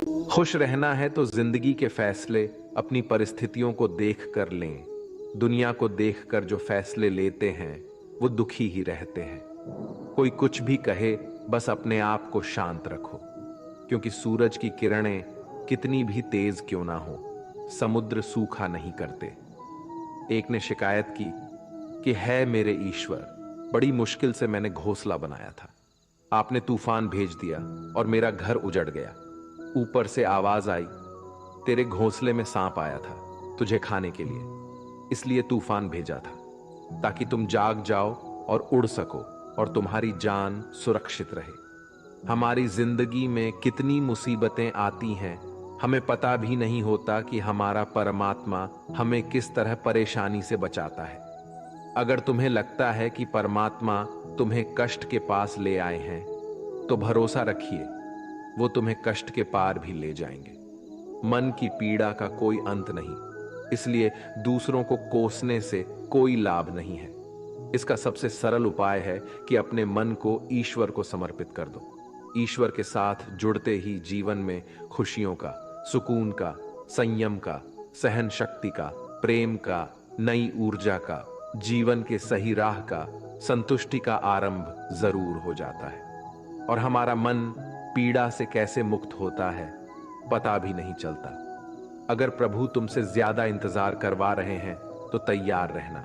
खुश रहना है तो जिंदगी के फैसले अपनी परिस्थितियों को देख कर लें। दुनिया को देखकर जो फैसले लेते हैं वो दुखी ही रहते हैं। कोई कुछ भी कहे, बस अपने आप को शांत रखो, क्योंकि सूरज की किरणें कितनी भी तेज क्यों ना हो, समुद्र सूखा नहीं करते। एक ने शिकायत की कि है मेरे ईश्वर, बड़ी मुश्किल से मैंने घोंसला बनाया था, आपने तूफान भेज दिया और मेरा घर उजड़ गया। ऊपर से आवाज आई, तेरे घोंसले में सांप आया था तुझे खाने के लिए, इसलिए तूफान भेजा था, ताकि तुम जाग जाओ और उड़ सको और तुम्हारी जान सुरक्षित रहे। हमारी जिंदगी में कितनी मुसीबतें आती हैं, हमें पता भी नहीं होता कि हमारा परमात्मा हमें किस तरह परेशानी से बचाता है। अगर तुम्हें लगता है कि परमात्मा तुम्हें कष्ट के पास ले आए हैं, तो भरोसा रखिए, वो तुम्हें कष्ट के पार भी ले जाएंगे। मन की पीड़ा का कोई अंत नहीं, इसलिए दूसरों को कोसने से कोई लाभ नहीं है। इसका सबसे सरल उपाय है कि अपने मन को ईश्वर को समर्पित कर दो। ईश्वर के साथ जुड़ते ही जीवन में खुशियों का, सुकून का, संयम का, सहन शक्ति का, प्रेम का, नई ऊर्जा का, जीवन के सही राह का, संतुष्टि का आरंभ जरूर हो जाता है। और हमारा मन पीड़ा से कैसे मुक्त होता है पता भी नहीं चलता। अगर प्रभु तुमसे ज्यादा इंतजार करवा रहे हैं तो तैयार रहना,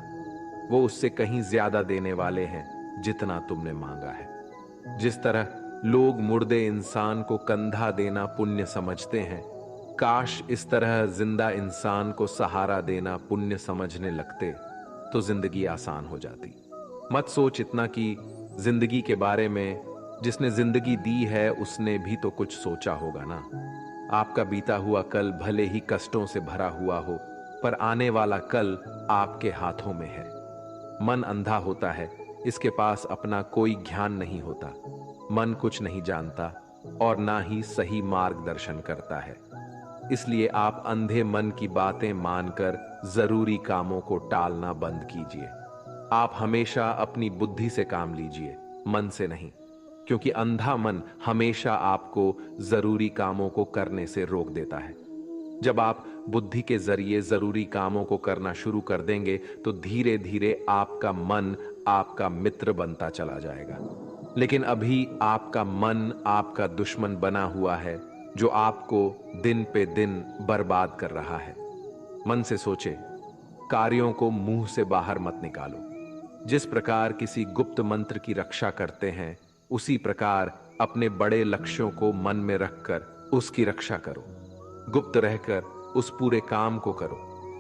वो उससे कहीं ज्यादा देने वाले हैं जितना तुमने मांगा है। जिस तरह लोग मुर्दे इंसान को कंधा देना पुण्य समझते हैं, काश इस तरह जिंदा इंसान को सहारा देना पुण्य समझने लगते तो जिंदगी आसान हो जाती। मत सोच इतना कि जिंदगी के बारे में, जिसने जिंदगी दी है उसने भी तो कुछ सोचा होगा ना। आपका बीता हुआ कल भले ही कष्टों से भरा हुआ हो, पर आने वाला कल आपके हाथों में है। मन अंधा होता है, इसके पास अपना कोई ज्ञान नहीं होता। मन कुछ नहीं जानता और ना ही सही मार्गदर्शन करता है। इसलिए आप अंधे मन की बातें मानकर जरूरी कामों को टालना बंद कीजिए। आप हमेशा अपनी बुद्धि से काम लीजिए, मन से नहीं, क्योंकि अंधा मन हमेशा आपको जरूरी कामों को करने से रोक देता है। जब आप बुद्धि के जरिए जरूरी कामों को करना शुरू कर देंगे तो धीरे धीरे आपका मन आपका मित्र बनता चला जाएगा। लेकिन अभी आपका मन आपका दुश्मन बना हुआ है, जो आपको दिन पे दिन बर्बाद कर रहा है। मन से सोचे, कार्यों को मुंह से बाहर मत निकालो। जिस प्रकार किसी गुप्त मंत्र की रक्षा करते हैं, उसी प्रकार अपने बड़े लक्ष्यों को मन में रखकर उसकी रक्षा करो। गुप्त रहकर उस पूरे काम को करो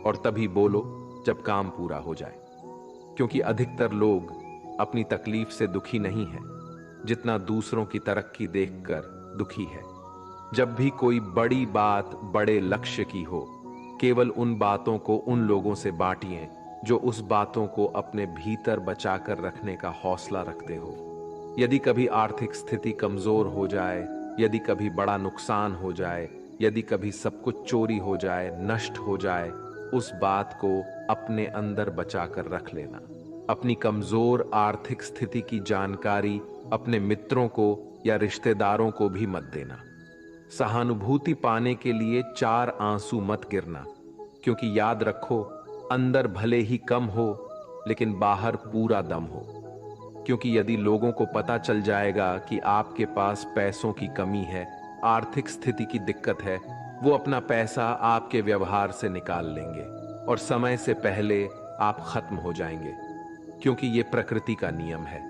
और तभी बोलो जब काम पूरा हो जाए। क्योंकि अधिकतर लोग अपनी तकलीफ से दुखी नहीं है, जितना दूसरों की तरक्की देखकर दुखी है। जब भी कोई बड़ी बात बड़े लक्ष्य की हो, केवल उन बातों को उन लोगों से बांटिए जो उस बातों को अपने भीतर बचाकर रखने का हौसला रखते हो। यदि कभी आर्थिक स्थिति कमजोर हो जाए, यदि कभी बड़ा नुकसान हो जाए, यदि कभी सब कुछ चोरी हो जाए, नष्ट हो जाए, उस बात को अपने अंदर बचाकर रख लेना। अपनी कमजोर आर्थिक स्थिति की जानकारी अपने मित्रों को या रिश्तेदारों को भी मत देना। सहानुभूति पाने के लिए 4 आंसू मत गिरना, क्योंकि याद रखो, अंदर भले ही कम हो लेकिन बाहर पूरा दम हो। क्योंकि यदि लोगों को पता चल जाएगा कि आपके पास पैसों की कमी है, आर्थिक स्थिति की दिक्कत है, वो अपना पैसा आपके व्यवहार से निकाल लेंगे और समय से पहले आप खत्म हो जाएंगे। क्योंकि ये प्रकृति का नियम है,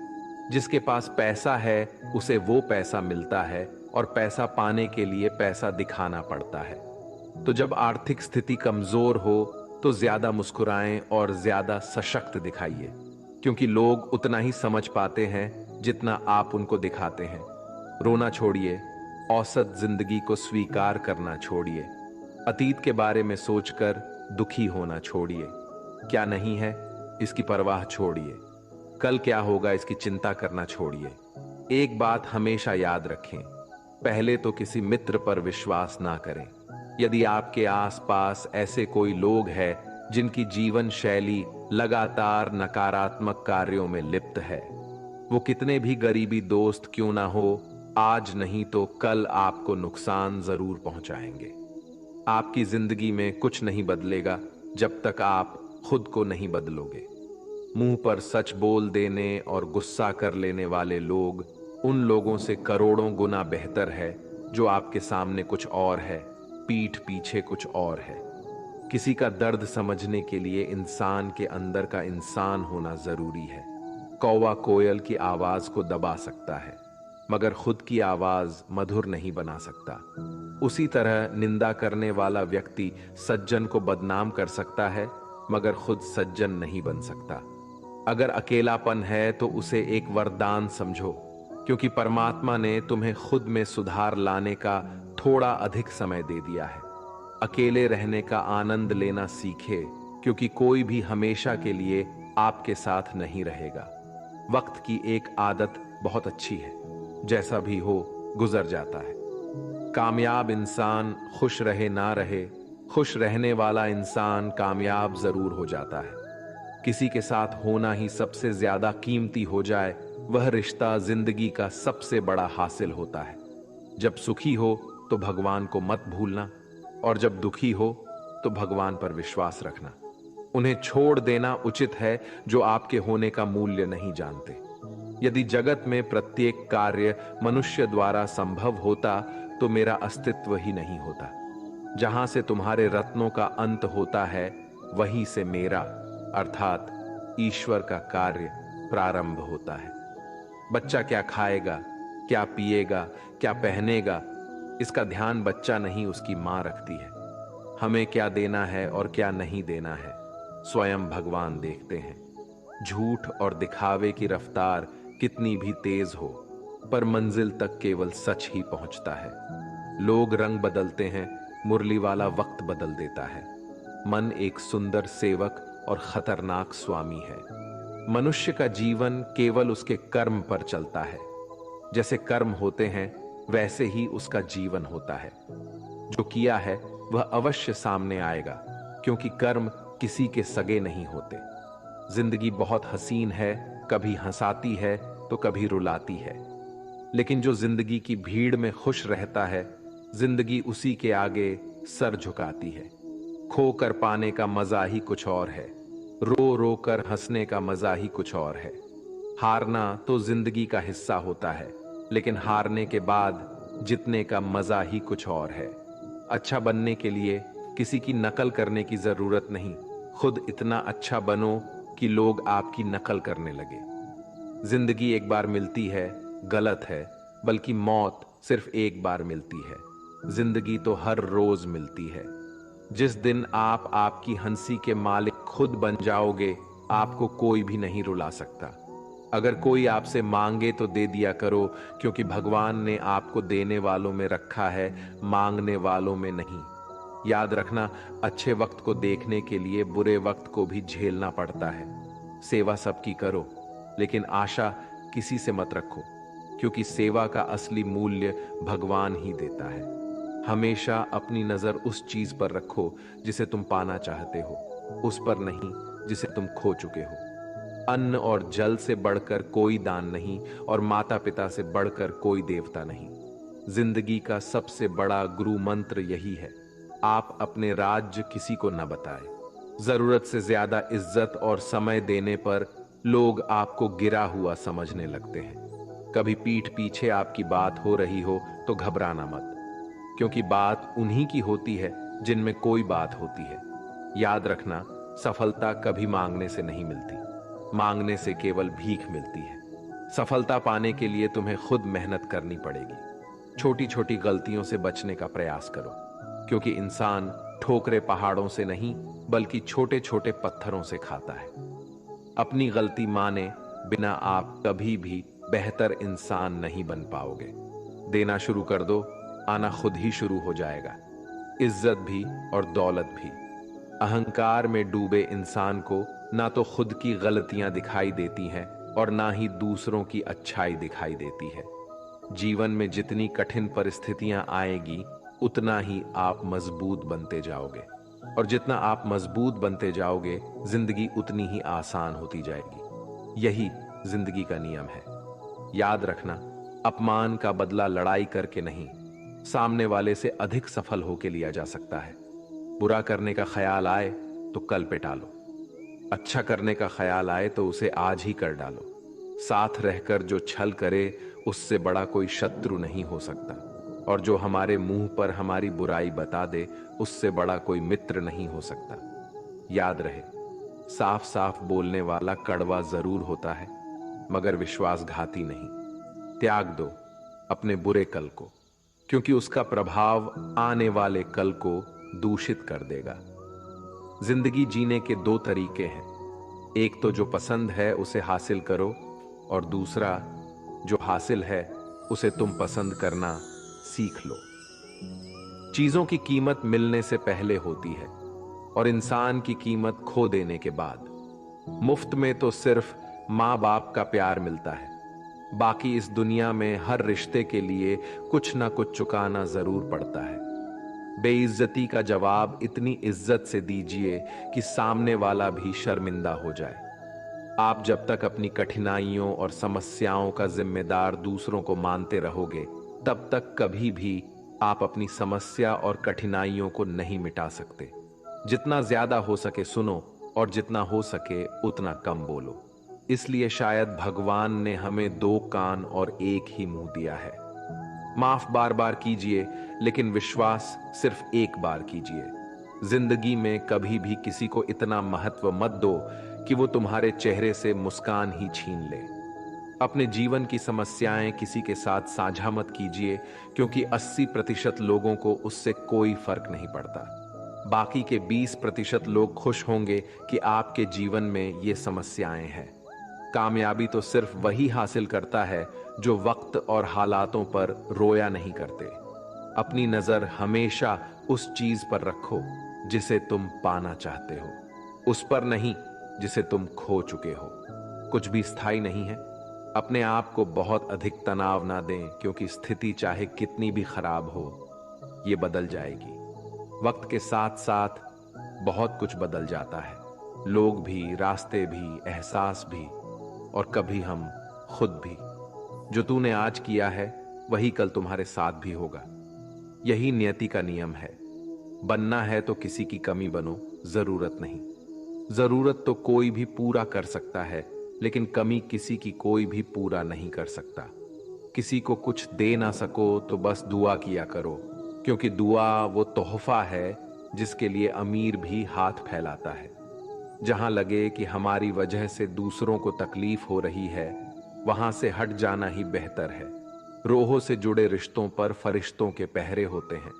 जिसके पास पैसा है उसे वो पैसा मिलता है और पैसा पाने के लिए पैसा दिखाना पड़ता है। तो जब आर्थिक स्थिति कमजोर हो तो ज्यादा मुस्कुराएं और ज्यादा सशक्त दिखाइए, क्योंकि लोग उतना ही समझ पाते हैं जितना आप उनको दिखाते हैं। रोना छोड़िए, औसत जिंदगी को स्वीकार करना छोड़िए, अतीत के बारे में सोचकर दुखी होना छोड़िए। क्या नहीं है इसकी परवाह छोड़िए, कल क्या होगा इसकी चिंता करना छोड़िए। एक बात हमेशा याद रखें, पहले तो किसी मित्र पर विश्वास ना करें। यदि आपके आसपास ऐसे कोई लोग हैं जिनकी जीवन शैली लगातार नकारात्मक कार्यों में लिप्त है, वो कितने भी गरीबी दोस्त क्यों ना हो, आज नहीं तो कल आपको नुकसान जरूर पहुंचाएंगे। आपकी जिंदगी में कुछ नहीं बदलेगा जब तक आप खुद को नहीं बदलोगे। मुंह पर सच बोल देने और गुस्सा कर लेने वाले लोग उन लोगों से करोड़ों गुना बेहतर है जो आपके सामने कुछ और है, पीठ पीछे कुछ और है। किसी का दर्द समझने के लिए इंसान के अंदर का इंसान होना जरूरी है। कौवा कोयल की आवाज को दबा सकता है, मगर खुद की आवाज मधुर नहीं बना सकता। उसी तरह निंदा करने वाला व्यक्ति सज्जन को बदनाम कर सकता है, मगर खुद सज्जन नहीं बन सकता। अगर अकेलापन है तो उसे एक वरदान समझो, क्योंकि परमात्मा ने तुम्हें खुद में सुधार लाने का थोड़ा अधिक समय दे दिया है। अकेले रहने का आनंद लेना सीखे, क्योंकि कोई भी हमेशा के लिए आपके साथ नहीं रहेगा। वक्त की एक आदत बहुत अच्छी है, जैसा भी हो गुजर जाता है। कामयाब इंसान खुश रहे ना रहे, खुश रहने वाला इंसान कामयाब जरूर हो जाता है। किसी के साथ होना ही सबसे ज्यादा कीमती हो जाए, वह रिश्ता जिंदगी का सबसे बड़ा हासिल होता है। जब सुखी हो तो भगवान को मत भूलना, और जब दुखी हो तो भगवान पर विश्वास रखना। उन्हें छोड़ देना उचित है जो आपके होने का मूल्य नहीं जानते। यदि जगत में प्रत्येक कार्य मनुष्य द्वारा संभव होता तो मेरा अस्तित्व ही नहीं होता। जहां से तुम्हारे रत्नों का अंत होता है, वहीं से मेरा अर्थात ईश्वर का कार्य प्रारंभ होता है। बच्चा क्या खाएगा, क्या पिएगा, क्या पहनेगा, इसका ध्यान बच्चा नहीं उसकी मां रखती है। हमें क्या देना है और क्या नहीं देना है, स्वयं भगवान देखते हैं। झूठ और दिखावे की रफ्तार कितनी भी तेज हो, पर मंजिल तक केवल सच ही पहुंचता है। लोग रंग बदलते हैं, मुरली वाला वक्त बदल देता है। मन एक सुंदर सेवक और खतरनाक स्वामी है। मनुष्य का जीवन केवल उसके कर्म पर चलता है। जैसे कर्म होते हैं वैसे ही उसका जीवन होता है। जो किया है वह अवश्य सामने आएगा, क्योंकि कर्म किसी के सगे नहीं होते। जिंदगी बहुत हसीन है, कभी हंसाती है तो कभी रुलाती है, लेकिन जो जिंदगी की भीड़ में खुश रहता है, जिंदगी उसी के आगे सर झुकाती है। खोकर पाने का मजा ही कुछ और है, रो रो कर हंसने का मजा ही कुछ और है। हारना तो जिंदगी का हिस्सा होता है, लेकिन हारने के बाद जीतने का मजा ही कुछ और है। अच्छा बनने के लिए किसी की नकल करने की जरूरत नहीं, खुद इतना अच्छा बनो कि लोग आपकी नकल करने लगे। जिंदगी एक बार मिलती है गलत है, बल्कि मौत सिर्फ एक बार मिलती है। जिंदगी तो हर रोज मिलती है। जिस दिन आप आपकी हंसी के मालिक खुद बन जाओगे, आपको कोई भी नहीं रुला सकता। अगर कोई आपसे मांगे तो दे दिया करो, क्योंकि भगवान ने आपको देने वालों में रखा है, मांगने वालों में नहीं। याद रखना, अच्छे वक्त को देखने के लिए बुरे वक्त को भी झेलना पड़ता है। सेवा सबकी करो, लेकिन आशा किसी से मत रखो, क्योंकि सेवा का असली मूल्य भगवान ही देता है। हमेशा अपनी नजर उस चीज पर रखो जिसे तुम पाना चाहते हो, उस पर नहीं जिसे तुम खो चुके हो। अन्न और जल से बढ़कर कोई दान नहीं, और माता पिता से बढ़कर कोई देवता नहीं। जिंदगी का सबसे बड़ा गुरु मंत्र यही है, आप अपने राज्य किसी को न बताएं। जरूरत से ज्यादा इज्जत और समय देने पर लोग आपको गिरा हुआ समझने लगते हैं। कभी पीठ पीछे आपकी बात हो रही हो तो घबराना मत, क्योंकि बात उन्हीं की होती है जिनमें कोई बात होती है। याद रखना, सफलता कभी मांगने से नहीं मिलती, मांगने से केवल भीख मिलती है। सफलता पाने के लिए तुम्हें खुद मेहनत करनी पड़ेगी। छोटी छोटी गलतियों से बचने का प्रयास करो, क्योंकि इंसान ठोकरे पहाड़ों से नहीं बल्कि छोटे छोटे पत्थरों से खाता है। अपनी गलती माने बिना आप कभी भी बेहतर इंसान नहीं बन पाओगे। देना शुरू कर दो, आना खुद ही शुरू हो जाएगा, इज्जत भी और दौलत भी। अहंकार में डूबे इंसान को ना तो खुद की गलतियां दिखाई देती हैं और ना ही दूसरों की अच्छाई दिखाई देती है। जीवन में जितनी कठिन परिस्थितियां आएगी, उतना ही आप मजबूत बनते जाओगे, और जितना आप मजबूत बनते जाओगे, जिंदगी उतनी ही आसान होती जाएगी। यही जिंदगी का नियम है। याद रखना, अपमान का बदला लड़ाई करके नहीं, सामने वाले से अधिक सफल होके लिया जा सकता है। बुरा करने का ख्याल आए तो कल पे टालो, अच्छा करने का ख्याल आए तो उसे आज ही कर डालो। साथ रहकर जो छल करे उससे बड़ा कोई शत्रु नहीं हो सकता, और जो हमारे मुंह पर हमारी बुराई बता दे उससे बड़ा कोई मित्र नहीं हो सकता। याद रहे, साफ साफ बोलने वाला कड़वा जरूर होता है मगर विश्वासघाती नहीं। त्याग दो अपने बुरे कल को, क्योंकि उसका प्रभाव आने वाले कल को दूषित कर देगा। जिंदगी जीने के दो तरीके हैं, एक तो जो पसंद है उसे हासिल करो, और दूसरा जो हासिल है उसे तुम पसंद करना सीख लो। चीजों की कीमत मिलने से पहले होती है और इंसान की कीमत खो देने के बाद। मुफ्त में तो सिर्फ माँ बाप का प्यार मिलता है, बाकी इस दुनिया में हर रिश्ते के लिए कुछ ना कुछ चुकाना जरूर पड़ता है। बेइज्जती का जवाब इतनी इज्जत से दीजिए कि सामने वाला भी शर्मिंदा हो जाए। आप जब तक अपनी कठिनाइयों और समस्याओं का जिम्मेदार दूसरों को मानते रहोगे, तब तक कभी भी आप अपनी समस्या और कठिनाइयों को नहीं मिटा सकते। जितना ज्यादा हो सके सुनो, और जितना हो सके उतना कम बोलो। इसलिए शायद भगवान ने हमें दो कान और एक ही मुंह दिया है। माफ बार बार कीजिए, लेकिन विश्वास सिर्फ एक बार कीजिए। जिंदगी में कभी भी किसी को इतना महत्व मत दो कि वो तुम्हारे चेहरे से मुस्कान ही छीन ले। अपने जीवन की समस्याएं किसी के साथ साझा मत कीजिए, क्योंकि 80% लोगों को उससे कोई फर्क नहीं पड़ता। बाकी के 20% लोग खुश होंगे कि आपके जीवन में ये समस्याएं हैं। कामयाबी तो सिर्फ वही हासिल करता है जो वक्त और हालातों पर रोया नहीं करते। अपनी नजर हमेशा उस चीज पर रखो जिसे तुम पाना चाहते हो, उस पर नहीं जिसे तुम खो चुके हो। कुछ भी स्थायी नहीं है। अपने आप को बहुत अधिक तनाव ना दें, क्योंकि स्थिति चाहे कितनी भी खराब हो, ये बदल जाएगी। वक्त के साथ साथ बहुत कुछ बदल जाता है, लोग भी, रास्ते भी, एहसास भी, और कभी हम खुद भी। जो तूने आज किया है वही कल तुम्हारे साथ भी होगा। यही नियति का नियम है। बनना है तो किसी की कमी बनो, जरूरत नहीं। जरूरत तो कोई भी पूरा कर सकता है, लेकिन कमी किसी की कोई भी पूरा नहीं कर सकता। किसी को कुछ दे ना सको तो बस दुआ किया करो, क्योंकि दुआ वो तोहफा है जिसके लिए अमीर भी हाथ फैलाता है। जहां लगे कि हमारी वजह से दूसरों को तकलीफ हो रही है, वहां से हट जाना ही बेहतर है। रोहों से जुड़े रिश्तों पर फरिश्तों के पहरे होते हैं।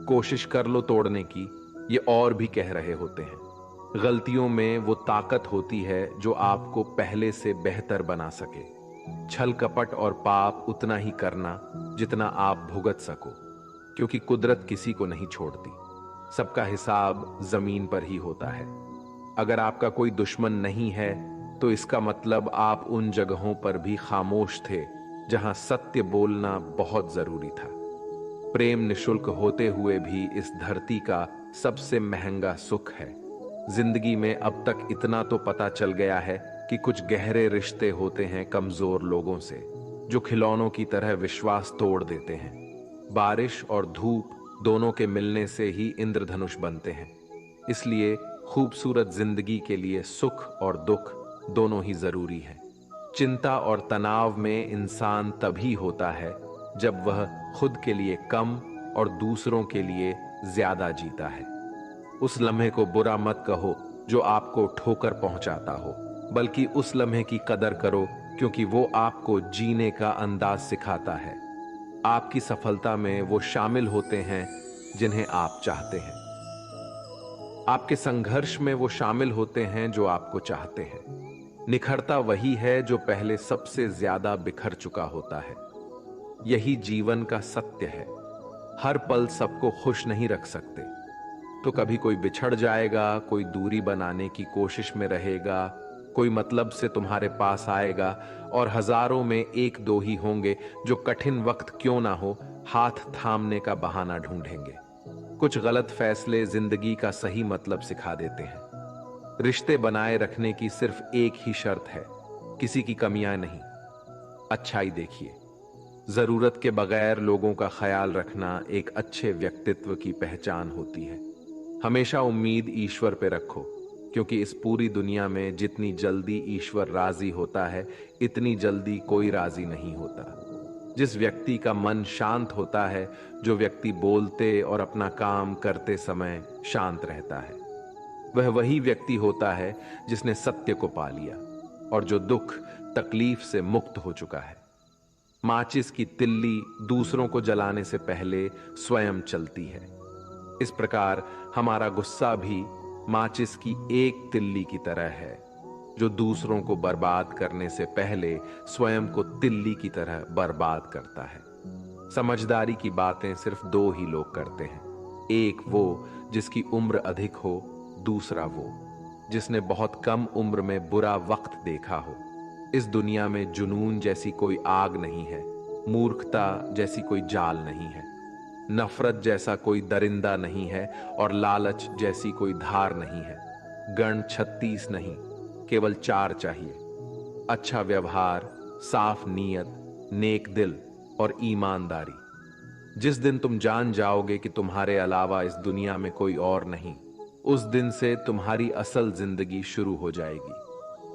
कोशिश कर लो तोड़ने की, ये और भी कह रहे होते हैं। गलतियों में वो ताकत होती है जो आपको पहले से बेहतर बना सके। छल कपट और पाप उतना ही करना जितना आप भुगत सको, क्योंकि कुदरत किसी को नहीं छोड़ती। सबका हिसाब जमीन पर ही होता है। अगर आपका कोई दुश्मन नहीं है तो इसका मतलब आप उन जगहों पर भी खामोश थे जहां सत्य बोलना बहुत जरूरी था। प्रेम निशुल्क होते हुए भी इस धरती का सबसे महंगा सुख है। जिंदगी में अब तक इतना तो पता चल गया है कि कुछ गहरे रिश्ते होते हैं कमजोर लोगों से, जो खिलौनों की तरह विश्वास तोड़ देते हैं। बारिश और धूप दोनों के मिलने से ही इंद्रधनुष बनते हैं। इसलिए खूबसूरत जिंदगी के लिए सुख और दुख दोनों ही जरूरी है। चिंता और तनाव में इंसान तभी होता है जब वह खुद के लिए कम और दूसरों के लिए ज्यादा जीता है। उस लम्हे को बुरा मत कहो जो आपको ठोकर पहुंचाता हो, बल्कि उस लम्हे की कदर करो, क्योंकि वो आपको जीने का अंदाज सिखाता है। आपकी सफलता में वो शामिल होते हैं जिन्हें आप चाहते हैं। आपके संघर्ष में वो शामिल होते हैं जो आपको चाहते हैं। निखरता वही है जो पहले सबसे ज्यादा बिखर चुका होता है। यही जीवन का सत्य है। हर पल सबको खुश नहीं रख सकते, तो कभी कोई बिछड़ जाएगा, कोई दूरी बनाने की कोशिश में रहेगा, कोई मतलब से तुम्हारे पास आएगा, और हजारों में एक दो ही होंगे जो कठिन वक्त क्यों ना हो हाथ थामने का बहाना ढूंढेंगे। कुछ गलत फैसले जिंदगी का सही मतलब सिखा देते हैं। रिश्ते बनाए रखने की सिर्फ एक ही शर्त है, किसी की कमियां नहीं, अच्छाई देखिए। जरूरत के बगैर लोगों का ख्याल रखना एक अच्छे व्यक्तित्व की पहचान होती है। हमेशा उम्मीद ईश्वर पे रखो, क्योंकि इस पूरी दुनिया में जितनी जल्दी ईश्वर राजी होता है, इतनी जल्दी कोई राजी नहीं होता। जिस व्यक्ति का मन शांत होता है, जो व्यक्ति बोलते और अपना काम करते समय शांत रहता है, वह वही व्यक्ति होता है जिसने सत्य को पा लिया और जो दुख तकलीफ से मुक्त हो चुका है। माचिस की तिल्ली दूसरों को जलाने से पहले स्वयं चलती है। इस प्रकार हमारा गुस्सा भी माचिस की एक तिल्ली की तरह है, जो दूसरों को बर्बाद करने से पहले स्वयं को तिल्ली की तरह बर्बाद करता है। समझदारी की बातें सिर्फ दो ही लोग करते हैं, एक वो जिसकी उम्र अधिक हो, दूसरा वो जिसने बहुत कम उम्र में बुरा वक्त देखा हो। इस दुनिया में जुनून जैसी कोई आग नहीं है, मूर्खता जैसी कोई जाल नहीं है, नफरत जैसा कोई दरिंदा नहीं है और लालच जैसी कोई धार नहीं है। गण 36 नहीं, केवल 4 चाहिए: अच्छा व्यवहार, साफ नीयत, नेक दिल और ईमानदारी। जिस दिन तुम जान जाओगे कि तुम्हारे अलावा इस दुनिया में कोई और नहीं, उस दिन से तुम्हारी असल जिंदगी शुरू हो जाएगी।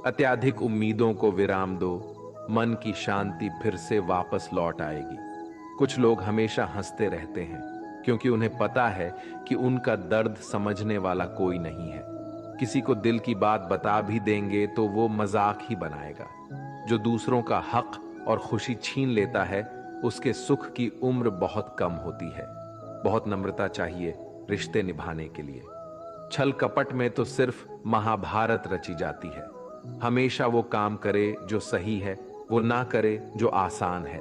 अत्याधिक उम्मीदों को विराम दो, मन की शांति फिर से वापस लौट आएगी। कुछ लोग हमेशा हंसते रहते हैं, क्योंकि उन्हें पता है कि उनका दर्द समझने वाला कोई नहीं है। किसी को दिल की बात बता भी देंगे तो वो मजाक ही बनाएगा। जो दूसरों का हक और खुशी छीन लेता है, उसके सुख की उम्र बहुत कम होती है। बहुत नम्रता चाहिए रिश्ते निभाने के लिए। छल कपट में तो सिर्फ महाभारत रची जाती है। हमेशा वो काम करे जो सही है, वो ना करे जो आसान है।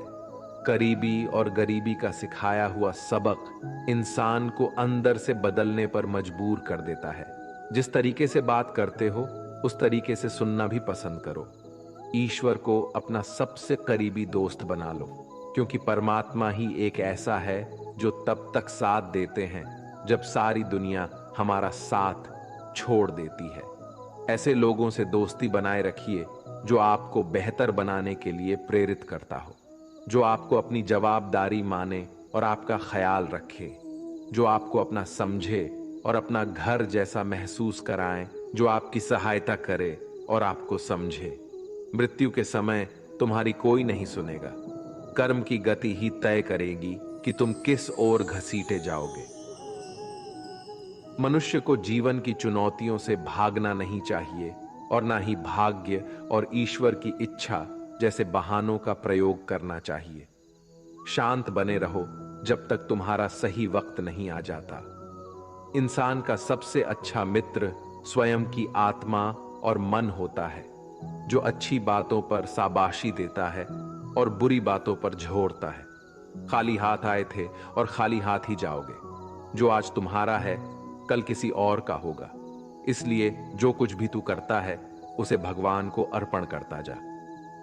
करीबी और गरीबी का सिखाया हुआ सबक इंसान को अंदर से बदलने पर मजबूर कर देता है। जिस तरीके से बात करते हो, उस तरीके से सुनना भी पसंद करो। ईश्वर को अपना सबसे करीबी दोस्त बना लो, क्योंकि परमात्मा ही एक ऐसा है जो तब तक साथ देते हैं जब सारी दुनिया हमारा साथ छोड़ देती है। ऐसे लोगों से दोस्ती बनाए रखिए जो आपको बेहतर बनाने के लिए प्रेरित करता हो, जो आपको अपनी जवाबदारी माने और आपका ख्याल रखे, जो आपको अपना समझे और अपना घर जैसा महसूस कराएं, जो आपकी सहायता करे और आपको समझे। मृत्यु के समय तुम्हारी कोई नहीं सुनेगा। कर्म की गति ही तय करेगी कि तुम किस ओर घसीटे जाओगे। मनुष्य को जीवन की चुनौतियों से भागना नहीं चाहिए और ना ही भाग्य और ईश्वर की इच्छा जैसे बहानों का प्रयोग करना चाहिए। शांत बने रहो जब तक तुम्हारा सही वक्त नहीं आ जाता। इंसान का सबसे अच्छा मित्र स्वयं की आत्मा और मन होता है, जो अच्छी बातों पर शाबाशी देता है और बुरी बातों पर झोरता है। खाली हाथ आए थे और खाली हाथ ही जाओगे। जो आज तुम्हारा है, कल किसी और का होगा। इसलिए जो कुछ भी तू करता है, उसे भगवान को अर्पण करता जा।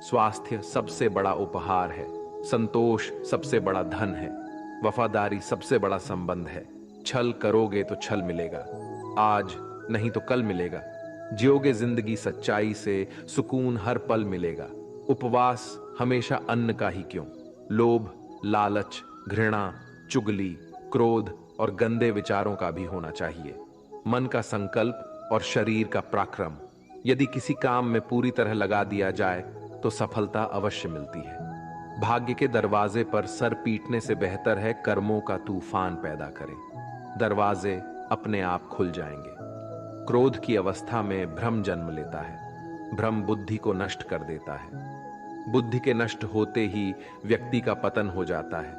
स्वास्थ्य सबसे बड़ा उपहार है, संतोष सबसे बड़ा धन है, वफादारी सबसे बड़ा संबंध है। छल करोगे तो छल मिलेगा, आज नहीं तो कल मिलेगा। जियोगे जिंदगी सच्चाई से, सुकून हर पल मिलेगा। उपवास हमेशा अन्न का ही क्यों, लोभ, लालच, घृणा, चुगली, क्रोध और गंदे विचारों का भी होना चाहिए। मन का संकल्प और शरीर का पराक्रम यदि किसी काम में पूरी तरह लगा दिया जाए तो सफलता अवश्य मिलती है। भाग्य के दरवाजे पर सर पीटने से बेहतर है कर्मों का तूफान पैदा करें। दरवाजे अपने आप खुल जाएंगे। क्रोध की अवस्था में भ्रम जन्म लेता है। भ्रम बुद्धि को नष्ट कर देता है। बुद्धि के नष्ट होते ही व्यक्ति का पतन हो जाता है।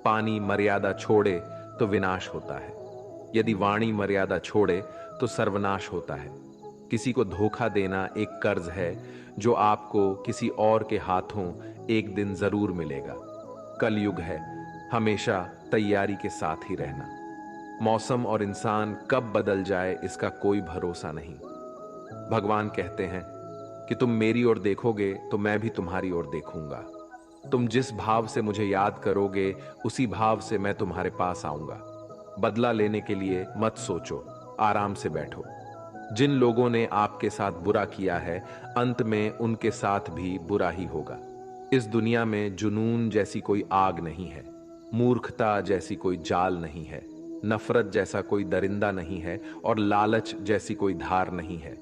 पानी मर्यादा छोड़े तो विनाश होता है, यदि वाणी मर्यादा छोड़े तो सर्वनाश होता है। किसी को धोखा देना एक कर्ज है जो आपको किसी और के हाथों एक दिन जरूर मिलेगा। कलयुग है, हमेशा तैयारी के साथ ही रहना। मौसम और इंसान कब बदल जाए इसका कोई भरोसा नहीं। भगवान कहते हैं कि तुम मेरी ओर देखोगे तो मैं भी तुम्हारी ओर देखूंगा। तुम जिस भाव से मुझे याद करोगे, उसी भाव से मैं तुम्हारे पास आऊंगा। बदला लेने के लिए मत सोचो, आराम से बैठो। जिन लोगों ने आपके साथ बुरा किया है, अंत में उनके साथ भी बुरा ही होगा। इस दुनिया में जुनून जैसी कोई आग नहीं है, मूर्खता जैसी कोई जाल नहीं है, नफरत जैसा कोई दरिंदा नहीं है और लालच जैसी कोई धार नहीं है।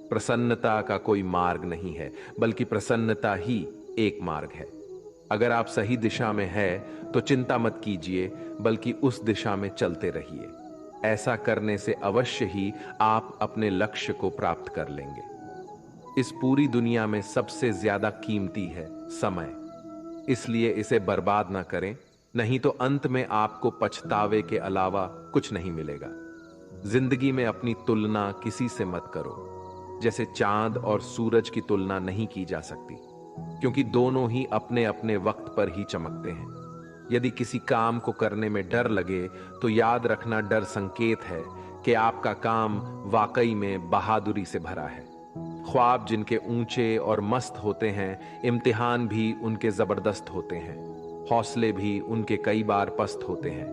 प्रसन्नता का कोई मार्ग नहीं है, बल्कि प्रसन्नता ही एक मार्ग है। अगर आप सही दिशा में है तो चिंता मत कीजिए, बल्कि उस दिशा में चलते रहिए। ऐसा करने से अवश्य ही आप अपने लक्ष्य को प्राप्त कर लेंगे। इस पूरी दुनिया में सबसे ज्यादा कीमती है समय, इसलिए इसे बर्बाद ना करें, नहीं तो अंत में आपको पछतावे के अलावा कुछ नहीं मिलेगा। जिंदगी में अपनी तुलना किसी से मत करो। जैसे चांद और सूरज की तुलना नहीं की जा सकती, क्योंकि दोनों ही अपने अपने वक्त पर ही चमकते हैं। यदि किसी काम को करने में डर लगे तो याद रखना, डर संकेत है कि आपका काम वाकई में बहादुरी से भरा है। ख्वाब जिनके ऊंचे और मस्त होते हैं, इम्तिहान भी उनके जबरदस्त होते हैं, हौसले भी उनके कई बार पस्त होते हैं,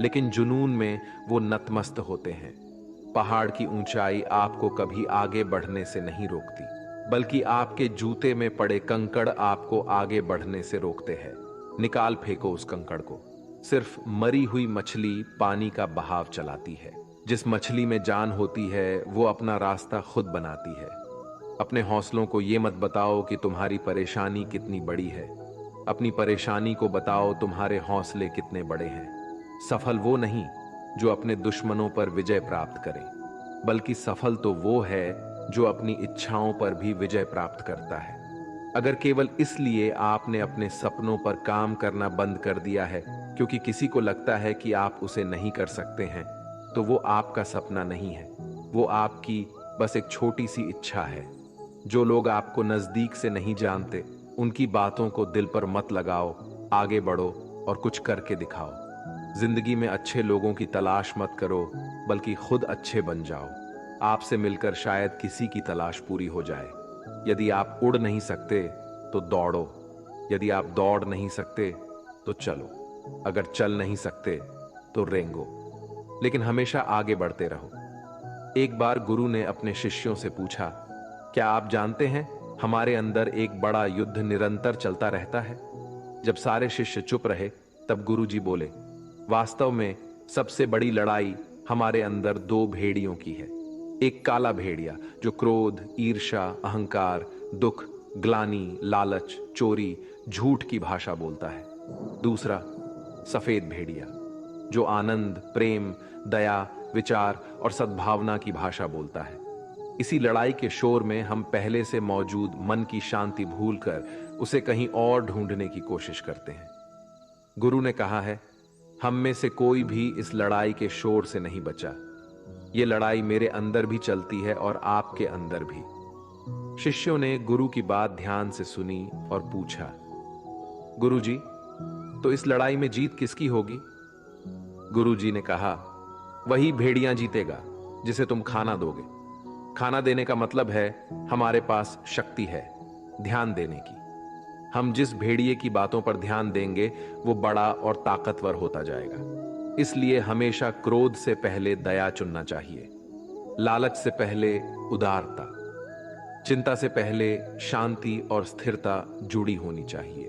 लेकिन जुनून में वो नतमस्त होते हैं। पहाड़ की ऊंचाई आपको कभी आगे बढ़ने से नहीं रोकती, बल्कि आपके जूते में पड़े कंकड़ आपको आगे बढ़ने से रोकते हैं। निकाल फेंको उस कंकड़ को। सिर्फ मरी हुई मछली पानी का बहाव चलाती है। जिस मछली में जान होती है वो अपना रास्ता खुद बनाती है। अपने हौसलों को ये मत बताओ कि तुम्हारी परेशानी कितनी बड़ी है, अपनी परेशानी को बताओ तुम्हारे हौसले कितने बड़े हैं। सफल वो नहीं जो अपने दुश्मनों पर विजय प्राप्त करे, बल्कि सफल तो वो है जो अपनी इच्छाओं पर भी विजय प्राप्त करता है। अगर केवल इसलिए आपने अपने सपनों पर काम करना बंद कर दिया है क्योंकि किसी को लगता है कि आप उसे नहीं कर सकते हैं, तो वो आपका सपना नहीं है, वो आपकी बस एक छोटी सी इच्छा है। जो लोग आपको नजदीक से नहीं जानते, उनकी बातों को दिल पर मत लगाओ, आगे बढ़ो और कुछ करके दिखाओ। जिंदगी में अच्छे लोगों की तलाश मत करो, बल्कि खुद अच्छे बन जाओ। आपसे मिलकर शायद किसी की तलाश पूरी हो जाए। यदि आप उड़ नहीं सकते तो दौड़ो, यदि आप दौड़ नहीं सकते तो चलो, अगर चल नहीं सकते तो रेंगो, लेकिन हमेशा आगे बढ़ते रहो। एक बार गुरु ने अपने शिष्यों से पूछा, क्या आप जानते हैं हमारे अंदर एक बड़ा युद्ध निरंतर चलता रहता है? जब सारे शिष्य चुप रहे तब गुरु जी बोले, वास्तव में सबसे बड़ी लड़ाई हमारे अंदर दो भेड़ियों की है। एक काला भेड़िया जो क्रोध, ईर्ष्या, अहंकार, दुख, ग्लानि, लालच, चोरी, झूठ की भाषा बोलता है। दूसरा सफेद भेड़िया जो आनंद, प्रेम, दया, विचार और सद्भावना की भाषा बोलता है। इसी लड़ाई के शोर में हम पहले से मौजूद मन की शांति भूलकर उसे कहीं और ढूंढने की कोशिश करते हैं। गुरु ने कहा है, हम में से कोई भी इस लड़ाई के शोर से नहीं बचा। ये लड़ाई मेरे अंदर भी चलती है और आपके अंदर भी। शिष्यों ने गुरु की बात ध्यान से सुनी और पूछा, गुरु जी, तो इस लड़ाई में जीत किसकी होगी? गुरु जी ने कहा, वही भेड़िया जीतेगा जिसे तुम खाना दोगे। खाना देने का मतलब है हमारे पास शक्ति है ध्यान देने की। हम जिस भेड़िए की बातों पर ध्यान देंगे वो बड़ा और ताकतवर होता जाएगा। इसलिए हमेशा क्रोध से पहले दया चुनना चाहिए, लालच से पहले उदारता, चिंता से पहले शांति और स्थिरता जुड़ी होनी चाहिए,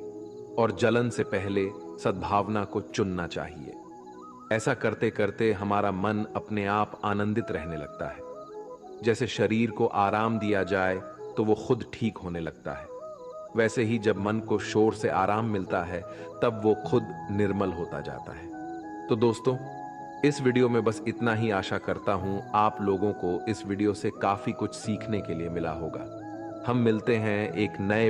और जलन से पहले सद्भावना को चुनना चाहिए। ऐसा करते करते हमारा मन अपने आप आनंदित रहने लगता है। जैसे शरीर को आराम दिया जाए तो वो खुद ठीक होने लगता है, वैसे ही जब मन को शोर से आराम मिलता है तब वो खुद निर्मल होता जाता है। तो दोस्तों, इस वीडियो में बस इतना ही। आशा करता हूं आप लोगों को इस वीडियो से काफी कुछ सीखने के लिए मिला होगा। हम मिलते हैं एक नए